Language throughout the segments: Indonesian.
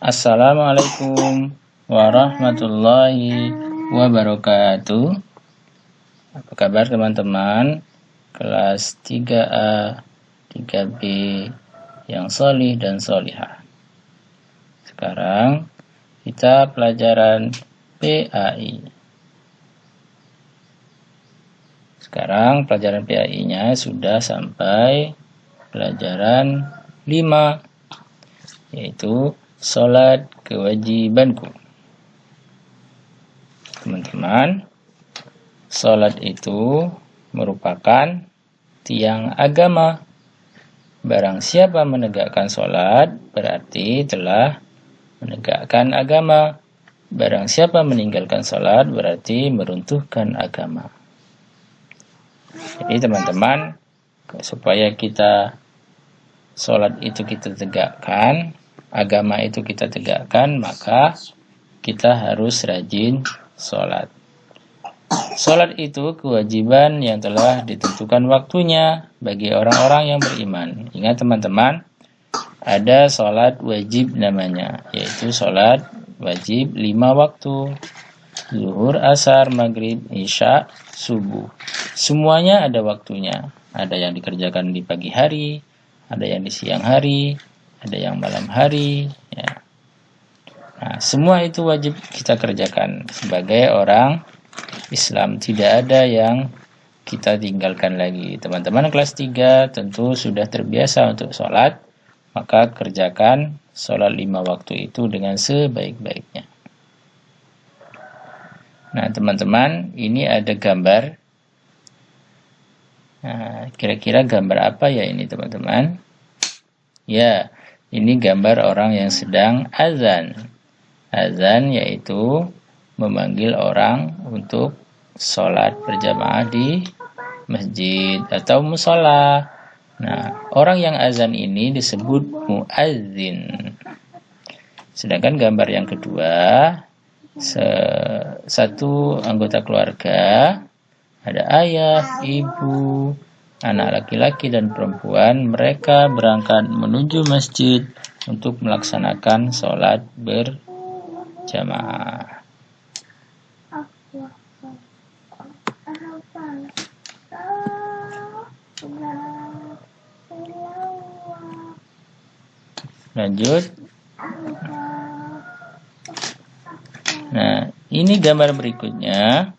Assalamualaikum warahmatullahi wabarakatuh. Apa kabar teman-teman? Kelas 3A, 3B yang solih dan solihah. Sekarang kita pelajaran PAI. Sekarang pelajaran PAI-nya sudah sampai pelajaran 5, yaitu sholat kewajibanku. Teman-teman, sholat itu merupakan tiang agama. Barang siapa menegakkan sholat, berarti telah menegakkan agama. Barang siapa meninggalkan sholat, berarti meruntuhkan agama. Jadi teman-teman, supaya kita sholat itu kita tegakkan, agama itu kita tegakkan, maka kita harus rajin sholat. Sholat itu kewajiban yang telah ditentukan waktunya bagi orang-orang yang beriman. Ingat teman-teman, ada sholat wajib namanya, yaitu sholat wajib 5 waktu. Zuhur, asar, maghrib, isya, subuh. Semuanya ada waktunya. Ada yang dikerjakan di pagi hari, ada yang di siang hari, ada yang malam hari, ya. Nah, semua itu wajib kita kerjakan sebagai orang Islam. Tidak ada yang kita tinggalkan lagi. Teman-teman kelas 3 tentu sudah terbiasa untuk sholat, maka kerjakan sholat 5 waktu itu dengan sebaik-baiknya. Nah, teman-teman, ini ada gambar. Nah, kira-kira gambar apa ya ini, teman-teman? Ya, ini gambar orang yang sedang azan. Azan yaitu memanggil orang untuk sholat berjamaah di masjid atau musola. Nah, orang yang azan ini disebut muazzin. Sedangkan gambar yang kedua, satu anggota keluarga, ada ayah, ibu, anak laki-laki dan perempuan. Mereka berangkat menuju masjid untuk melaksanakan sholat berjamaah. Lanjut. Nah, ini gambar berikutnya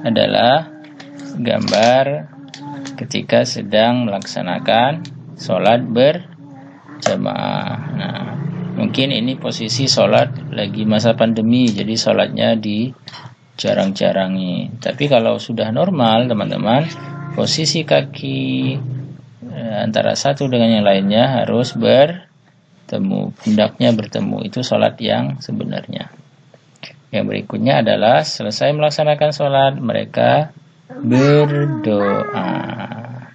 adalah gambar ketika sedang melaksanakan sholat berjamaah. Nah, mungkin ini posisi sholat lagi masa pandemi, jadi sholatnya dijarang-jarangi. Tapi kalau sudah normal, teman-teman, posisi kaki antara satu dengan yang lainnya harus bertemu, pundaknya bertemu. Itu sholat yang sebenarnya. Yang berikutnya adalah selesai melaksanakan sholat, mereka berdoa.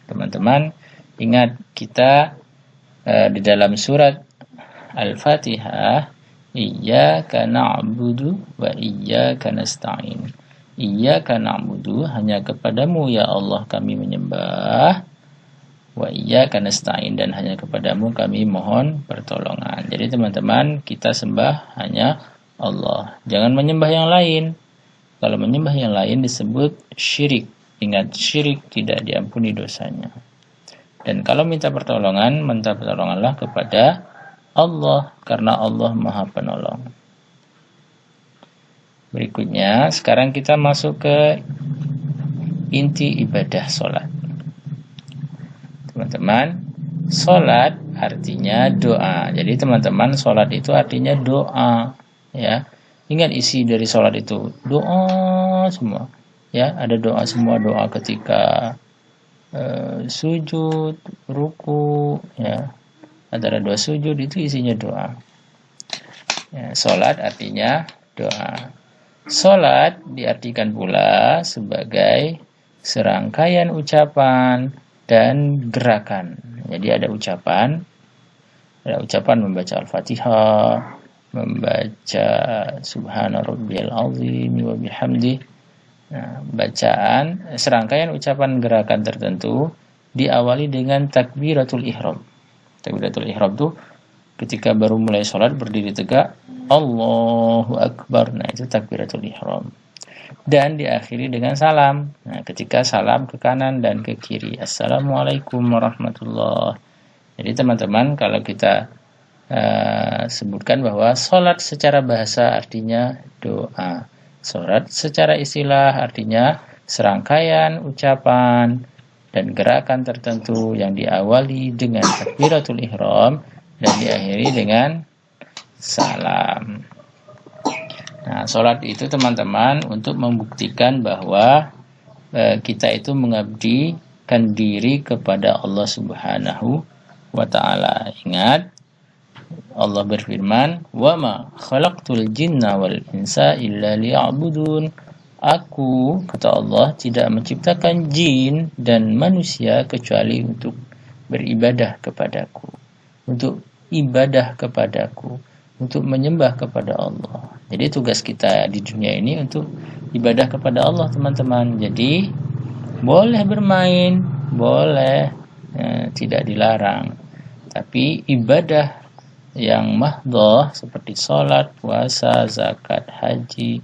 Teman-teman, ingat kita di dalam surat Al-Fatihah, Iyyaka na'budu wa iyyaka nasta'in. Iyyaka na'budu, hanya kepadamu ya Allah kami menyembah. Wa iyyaka nasta'in, dan hanya kepadamu kami mohon pertolongan. Jadi teman-teman, kita sembah hanya Allah. Jangan menyembah yang lain. Kalau menyembah yang lain disebut syirik. Ingat, syirik tidak diampuni dosanya. Dan kalau minta pertolonganlah kepada Allah, karena Allah Maha Penolong. Berikutnya, sekarang kita masuk ke inti ibadah sholat. Teman-teman, sholat artinya doa. Jadi teman-teman, sholat itu artinya doa. Ya, ingat isi dari sholat itu doa semua. Ya, ada doa semua, doa ketika sujud, ruku, ya. Antara doa sujud itu isinya doa. Ya, sholat artinya doa. Sholat diartikan pula sebagai serangkaian ucapan dan gerakan. Jadi ada ucapan membaca Al-Fatihah, membaca Subhana Rabbiyal Azim wa bihamdi. Nah, bacaan serangkaian ucapan gerakan tertentu diawali dengan takbiratul ihram. Takbiratul ihram itu ketika baru mulai sholat berdiri tegak, Allahu Akbar. Nah, itu takbiratul ihram. Dan diakhiri dengan salam. Nah, ketika salam ke kanan dan ke kiri, Assalamualaikum warahmatullahi. Jadi teman-teman, kalau kita sebutkan bahwa sholat secara bahasa artinya doa. Sholat secara istilah artinya serangkaian ucapan dan gerakan tertentu yang diawali dengan takbiratul ihram dan diakhiri dengan salam. Nah, sholat itu teman-teman untuk membuktikan bahwa kita itu mengabdikan diri kepada Allah Subhanahu wa ta'ala. Ingat, Allah berfirman, "Wa ma khalaqtul jinna wal insa illa liya'budun." Aku, kata Allah, tidak menciptakan jin dan manusia kecuali untuk beribadah kepadaku, untuk ibadah kepadaku, untuk menyembah kepada Allah. Jadi tugas kita di dunia ini untuk ibadah kepada Allah, teman-teman. Jadi boleh bermain, boleh, tidak dilarang. Tapi ibadah yang mahdoh seperti sholat, puasa, zakat, haji,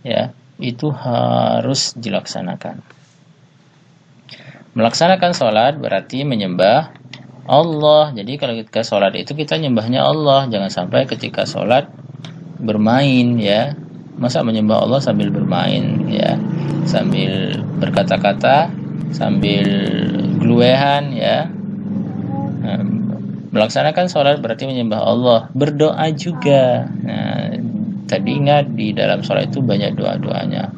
ya, itu harus dilaksanakan. Melaksanakan sholat berarti menyembah Allah. Jadi kalau ketika sholat itu kita nyembahnya Allah. Jangan sampai ketika sholat bermain, ya. Masa menyembah Allah sambil bermain, ya, sambil berkata-kata, sambil gluehan, ya. Melaksanakan sholat berarti menyembah Allah, berdoa juga. Nah, tadi ingat di dalam sholat itu banyak doa-doanya.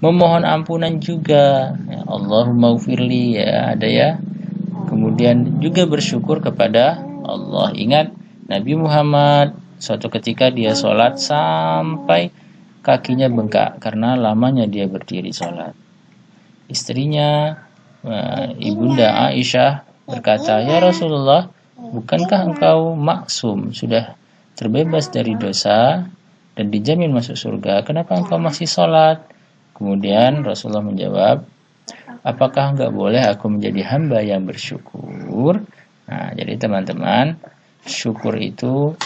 Memohon ampunan juga, ya, Allahumma ufirli, ya, ada ya. Kemudian juga bersyukur kepada Allah. Ingat Nabi Muhammad suatu ketika dia sholat sampai kakinya bengkak karena lamanya dia berdiri sholat. Istrinya Ibunda Aisyah berkata, "Ya Rasulullah, bukankah engkau maksum, sudah terbebas dari dosa dan dijamin masuk surga, kenapa engkau masih sholat?" Kemudian Rasulullah menjawab, "Apakah enggak boleh aku menjadi hamba yang bersyukur?" Nah, jadi teman-teman, syukur itu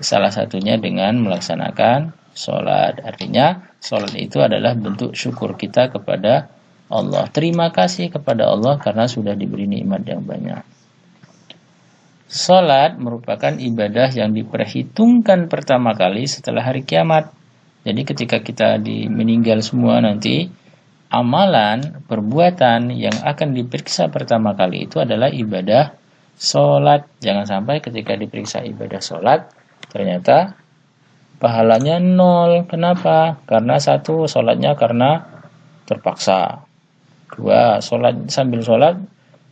salah satunya dengan melaksanakan sholat. Artinya, sholat itu adalah bentuk syukur kita kepada Allah. Terima kasih kepada Allah karena sudah diberi nikmat yang banyak. Sholat merupakan ibadah yang diperhitungkan pertama kali setelah hari kiamat. Jadi ketika kita meninggal semua nanti, amalan, perbuatan yang akan diperiksa pertama kali itu adalah ibadah sholat. Jangan sampai ketika diperiksa ibadah sholat, ternyata pahalanya 0. Kenapa? Karena satu, sholatnya karena terpaksa. Dua, sambil sholat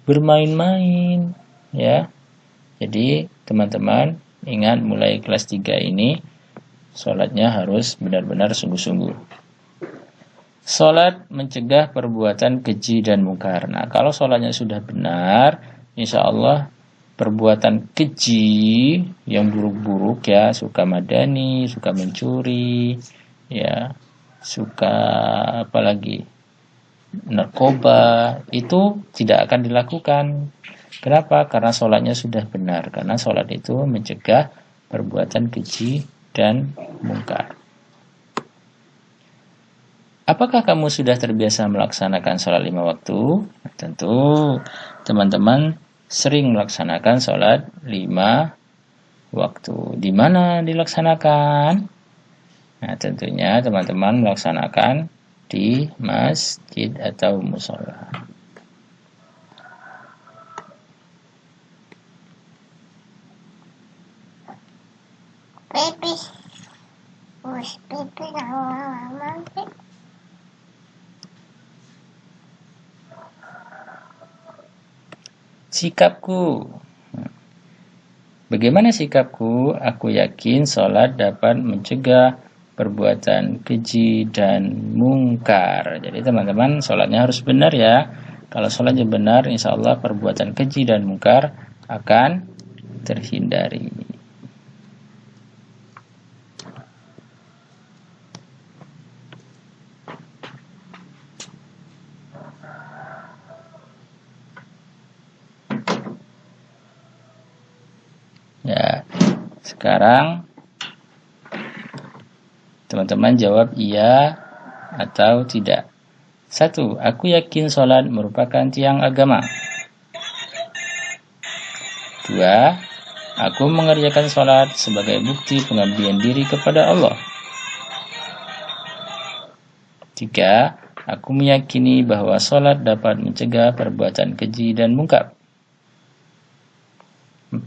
bermain-main, ya. Jadi teman-teman ingat, mulai kelas 3 ini sholatnya harus benar-benar sungguh-sungguh. Sholat mencegah perbuatan keji dan mungkar. Nah, kalau sholatnya sudah benar, insya Allah perbuatan keji yang buruk-buruk, ya, suka madani, suka mencuri, ya, suka apalagi narkoba, itu tidak akan dilakukan. Kenapa? Karena sholatnya sudah benar. Karena sholat itu mencegah perbuatan keji dan mungkar. Apakah kamu sudah terbiasa melaksanakan sholat 5 waktu? Tentu teman-teman sering melaksanakan sholat 5 waktu. Di mana dilaksanakan? Nah, tentunya teman-teman melaksanakan di masjid atau musola. Sikapku. Bagaimana sikapku? Aku yakin sholat dapat mencegah perbuatan keji dan mungkar. Jadi teman-teman, sholatnya harus benar, ya. Kalau sholatnya benar, insya Allah perbuatan keji dan mungkar akan terhindari. Ya, Sekarang teman-teman jawab iya atau tidak. 1. Aku yakin sholat merupakan tiang agama. 2. Aku mengerjakan sholat sebagai bukti pengabdian diri kepada Allah. 3. Aku meyakini bahwa sholat dapat mencegah perbuatan keji dan mungkar. 4.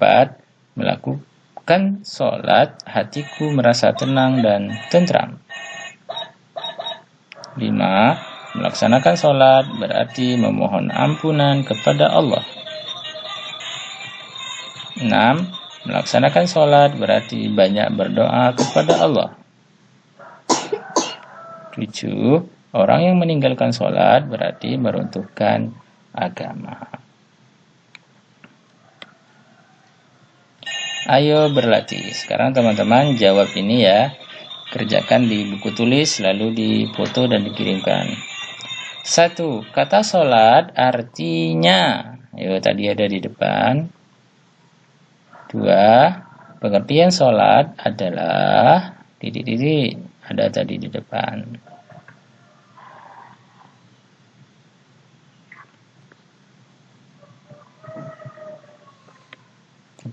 Melakukan sholat, hatiku merasa tenang dan tentram. 5. Melaksanakan sholat berarti memohon ampunan kepada Allah. 6. Melaksanakan sholat berarti banyak berdoa kepada Allah. 7. Orang yang meninggalkan sholat berarti meruntuhkan agama. Ayo berlatih. Sekarang teman-teman jawab ini ya. Kerjakan di buku tulis lalu difoto dan dikirimkan. 1. Kata sholat artinya. Tadi ada di depan. 2. Pengertian sholat adalah ada tadi di depan.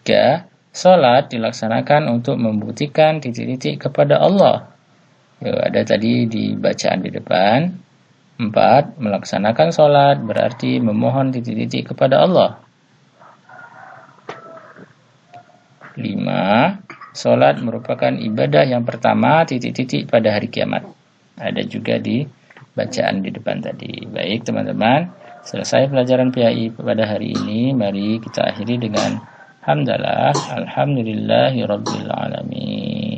3. Sholat dilaksanakan untuk membuktikan titik-titik kepada Allah. Ada tadi di bacaan di depan. 4. Melaksanakan sholat berarti memohon titik-titik kepada Allah. 5. Sholat merupakan ibadah yang pertama titik-titik pada hari kiamat. Ada juga di bacaan di depan tadi. Baik teman-teman, selesai pelajaran PAI pada hari ini. Mari kita akhiri dengan hamdalah, alhamdulillahirabbil alamin.